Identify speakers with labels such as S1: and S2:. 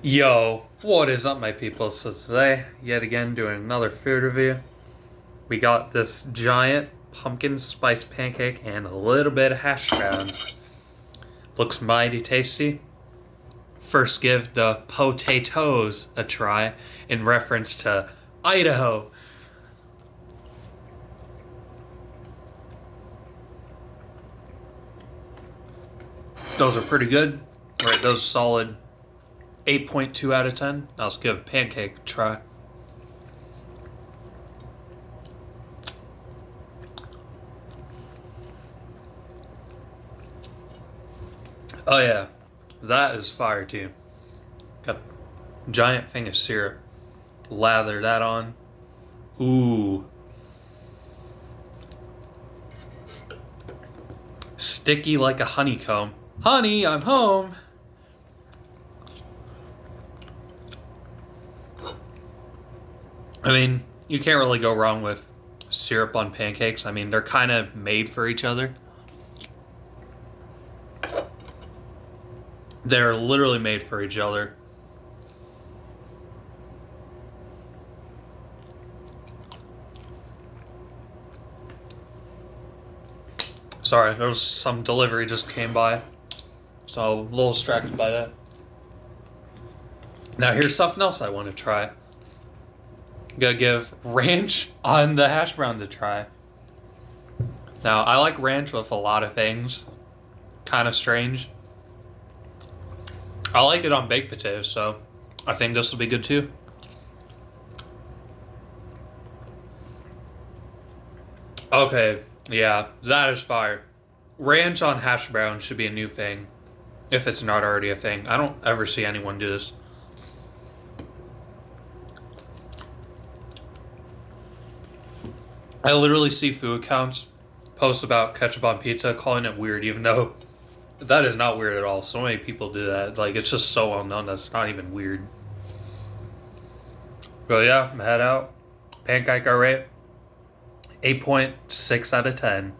S1: Yo, what is up, my people? So today, yet again, doing another food review. We got this giant pumpkin spice pancake and a little bit of hash browns. Looks mighty tasty. First, give the potatoes a try in reference to Idaho. Those are pretty good. Right, those solid 8.2 out of 10. Now let's give pancake a try. Oh yeah, that is fire too. Got a giant thing of syrup. Lather that on. Ooh. Sticky like a honeycomb. Honey, I'm home. I mean, you can't really go wrong with syrup on pancakes. I mean, they're kind of made for each other. They're literally made for each other. Sorry, there was some delivery just came by. So a little distracted by that. Now here's something else I want to try. Gotta give ranch on the hash browns a try. Now I like ranch with a lot of things. Kind of strange. I like it on baked potatoes, so I think this will be good too. Okay, yeah, that is fire. Ranch on hash browns should be a new thing, if it's not already a thing. I don't ever see anyone do this. I literally see food accounts post about ketchup on pizza, calling it weird, even though that is not weird at all. So many people do that. Like, it's just so well known that's not even weird. But yeah, head out. Pancake, I rate 8.6 out of 10.